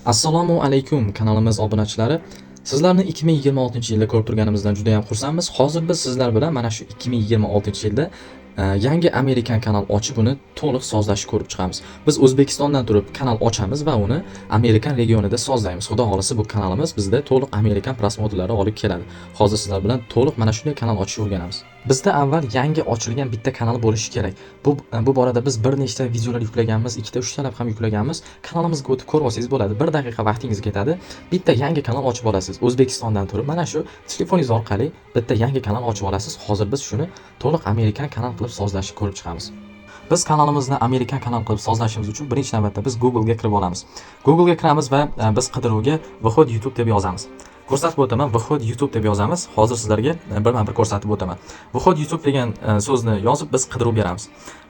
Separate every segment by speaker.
Speaker 1: Assalomu alaykum kanalimiz obunachilari. Sizlarni 2026-yilda ko'rib turganimizdan juda ham xursandmiz. Hozir biz sizlar bilan mana shu 2026-yilda yangi Amerikan kanal ochib uni to'liq sozlashni ko'rib chiqamiz. Biz O'zbekistondan turib kanal ochamiz va uni Amerikan regionida sozlaymiz. Xudo xolasa bu kanalimiz bizda to'liq Amerikan prosmotrlari olib keladi. Hozir sizlar bilan to'liq mana shunday kanal ochishni o'rganamiz. Bizda avval yangi ochilgan bitta kanal bo'lishi kerak. Bu borada biz bir nechta videolar yuklaganmiz, ikkita, uchtalab ham yuklaganmiz. Kanalimizga o'tib ko'rib olsangiz bo'ladi. 1 daqiqa vaqtingiz ketadi. Bitta yangi kanal ochib olasiz. O'zbekistondan turib mana shu telefoningiz orqali bitta yangi kanal ochib olasiz. Hozir biz shuni to'liq Amerikan kanal qilib sozlashni ko'rib chiqamiz. Biz kanalimizni Amerikan kanal qilib sozlashimiz uchun birinchi navbatda biz Google ga kirib olamiz. Google ga kiramiz va biz qidiruvga Vhod YouTube deb yozamiz. Ko'rsatib o'taman, Vhod YouTube deb yozamiz. Hozir sizlarga birma-bir ko'rsatib o'taman. Vhod YouTube degan so'zni yozib biz qidiruv beramiz.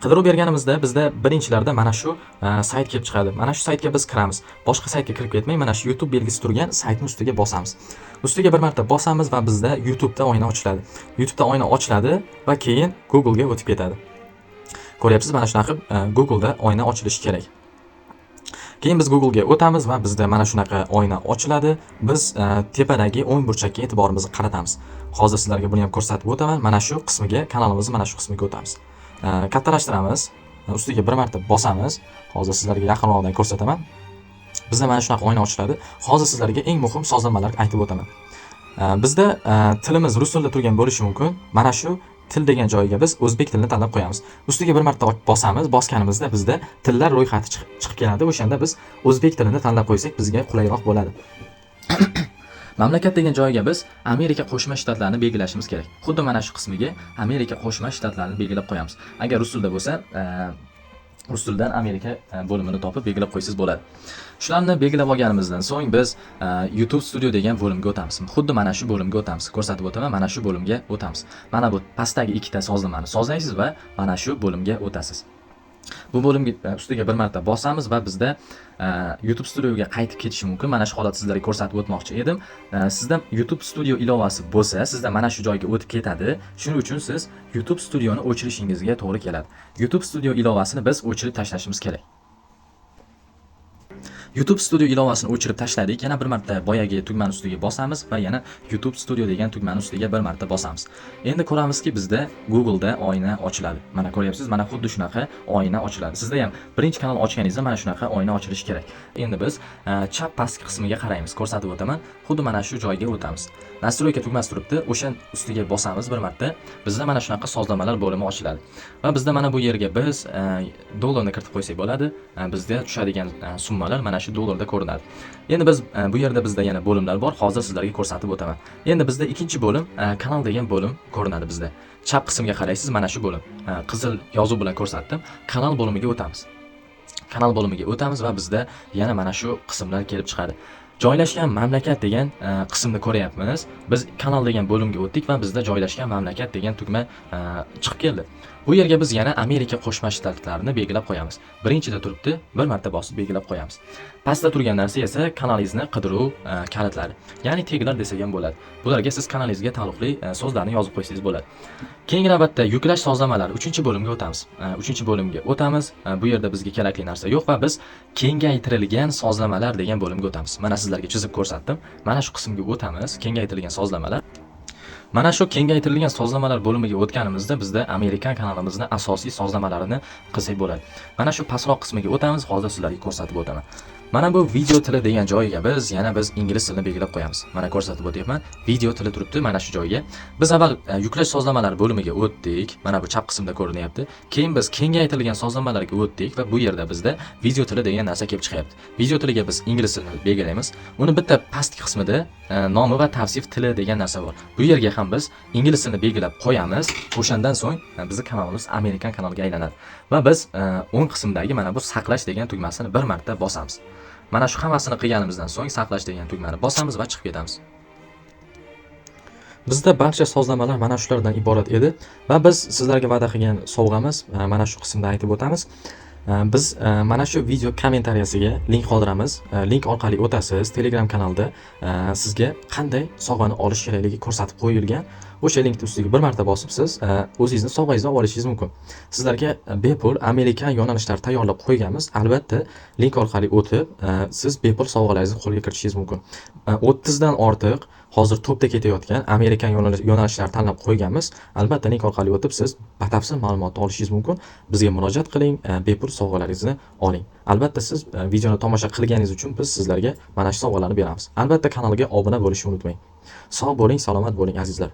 Speaker 1: Qidiruv berganimizda bizda birinchilarda mana shu sayt kelib chiqadi. Mana shu saytga biz kiramiz. Boshqa saytga kirib ketmay, mana shu YouTube belgisi turgan saytning ustiga bosamiz. Ustiga bir marta bosamiz va bizda YouTube'da oyna ochiladi. YouTube'da oyna ochiladi va keyin Google ga o'tib ketadi. Ko'ryapsiz, mana shunaqa Google da oyna ochilishi kerak. Keyin biz Google ga o'tamiz va bizda mana shunaqa oyna ochiladi. Biz tepadagi o'ng burchakka e'tiborimizni qaratamiz. Hozir sizlarga buni ham ko'rsatib o'taman. Mana shu qismiga, kanalimizni mana shu qismiga o'tamiz. Kattalashtiramiz. Ustiga bir marta bosamiz. Hozir sizlarga yaqinroqdan ko'rsataman. Bizda mana shunaqa oyna ochiladi. Hozir sizlarga eng muhim sozlamalarni aytib o'taman. Bizda tilimiz rus tilida turgan bo'lishi mumkin. Mana shu til degan joyiga biz o'zbek tilini tanlab qo'yamiz. Ustiga bir marta bosamiz. Bosganimizda bizda tillar ro'yxati chiqib keladi. O'shanda biz o'zbek tilini tanlab qo'ysak bizga qulayroq bo'ladi. Mamlakat degan joyiga biz Amerika Qo'shma Shtatlarini belgilashimiz kerak. Xuddi mana shu qismiga Amerika Qo'shma Shtatlarini belgilab qo'yamiz. Agar rus tilida bo'lsa, rus tilidan Amerika bo'limini topib belgilab qo'ysangiz bo'ladi. Shularni belgilab olganimizdan so'ng biz YouTube Studio degan bo'limga o'tamiz. Xuddi mana shu bo'limga o'tamiz. Ko'rsatib o'taman, mana shu bo'limga o'tamiz. Mana bu pastdagi ikkita sozlamani sozlaysiz va mana shu bo'limga o'tasiz. Bu bo'limga ustiga bir marta bosamiz va bizda YouTube Studioga qaytib ketishi mumkin. Mana shu holatni sizlarga ko'rsatib o'tmoqchi edim. Sizda YouTube Studio ilovasi bo'lsa, sizda mana shu joyga o'tib ketadi. Shuning uchun siz YouTube Studioni o'chirishingizga to'g'ri keladi. YouTube Studio ilovasini biz o'chirib tashlashimiz kerak. YouTube Studio ilovasini o'chirib tashladik. Yana bir marta boyagi tugmani ustiga bosamiz va yana YouTube Studio degan tugmani ustiga bir marta bosamiz. Endi ko'ramizki bizda Google da oyna ochiladi. Mana ko'ryapsiz, mana xuddi shunaqa oyna ochiladi. Sizda ham birinchi kanal ochganingizda mana shunaqa oyna ochilishi kerak. Endi biz chap pastki qismiga qaraymiz. Ko'rsatib o'taman. Xuddi mana shu joyga o'tamiz. Nastroyka tugmasi turibdi. O'sha ustiga bosamiz bir marta. Bizda mana shunaqa sozlamalar bo'limi ochiladi. Va bizda mana bu yerga biz dollarni kiritib qo'ysak bo'ladi. Bizda tushadigan summalar mana shu dollarda ko'rinadi. Endi biz bu yerda bizda yana bo'limlar bor. Hozir sizlarga ko'rsatib o'taman. Endi bizda ikkinchi bo'lim kanal degan bo'lim ko'rinadi bizda. Chap qismga qaraysiz, mana shu bo'lim. Qizil yozuv bilan ko'rsatdim. Kanal bo'limiga o'tamiz. Kanal bo'limiga o'tamiz va bizda yana mana shu qismlar kelib chiqadi. Joylashgan mamlakat degan qismni ko'ryapmiz. Biz kanal degan bo'limga o'tdik va bizda joylashgan mamlakat degan tugma chiqib keldi. Bu yerga biz yana Amerika Qo'shma Shtatlarini belgilab qo'yamiz. Birinchida turibdi, bir marta bosib belgilab qo'yamiz. Pastda turgan narsa esa kanalingizni qidiruv kalitlari, ya'ni taglar desak ham bo'ladi. Bularga siz kanalingizga taalluqli so'zlarni yozib qo'ysangiz bo'ladi. Keyingi navbatda yuklash sozlamalari 3-bo'limga o'tamiz. 3-bo'limga o'tamiz. Bu yerda bizga kerakli narsa yo'q va biz kengaytirilgan sozlamalar degan bo'limga o'tamiz. Mana sizlarga chizib ko'rsatdim. Mana shu qismga o'tamiz. Kengaytirilgan sozlamalar. Mana shu kengaytirilgan sozlamalar bo'limiga o'tganimizda bizda Amerikan kanalimizning asosiy sozlamalarini qilsak bo'ladi. Mana shu pastroq qismiga o'tamiz. Hozir sizlarga ko'rsatib o'taman. Mana bu video tili degan joyiga biz yana ingliz tilini belgilab qo'yamiz. Mana ko'rsatib o'tyapman. Video tili turibdi mana shu joyga. Biz avval yuklash sozlamalari bo'limiga o'tdik. Mana bu chap qismda ko'rinyapti. Keyin biz kengaytirilgan sozlamalarga o'tdik va bu yerda bizda video tili degan narsa kelib chiqyapti. Video tiliga biz ingliz tilini belgilaymiz. Uni bitta pastki qismida nomi va tavsif tili degan narsa bor. Bu yerga ham biz ingliz tilini belgilab qo'yamiz. O'shandan so'ng bizning kanalimiz Amerikan kanaliga aylanadi. Va biz o'ng qismdagi mana bu saqlash degan tugmasini bir marta bosamiz. Mana shu hammasini qilganimizdan so'ng saqlash degan tugmani bosamiz va chiqib ketamiz. Bizda barcha sozlamalar mana shulardan iborat edi va biz sizlarga va'da qilgan sovg'amiz mana shu qismda aytib o'tamiz. Biz mana shu video kommentariyasiga link qoldiramiz. Link orqali o'tasiz. Telegram kanalda sizga qanday sovg'ani olish kerakligi ko'rsatib qo'yilgan. O'sha link ustiga bir marta bosib siz o'zingizni sovg'angizni olib olishingiz mumkin. Sizlarga bepul Amerikan yo'nalishlari tayyorlab qo'yganmiz. Albatta, link orqali o'tib, siz bepul sovg'alaringizni qo'lga kiritishingiz mumkin. 30 dan ortiq hozir topda ketayotgan Amerikan yo'nalishlari tanlab qo'yganmiz. Albatta, link orqali o'tib siz batafsil ma'lumotni olishingiz mumkin. Bizga murojaat qiling, bepul sovg'alaringizni oling. Albatta, siz videoni tomosha qilganingiz uchun biz sizlarga mana shu sovg'alarni beramiz. Albatta, kanalga obuna bo'lishni unutmang. Sog' bo'ling, salomat bo'ling azizlar.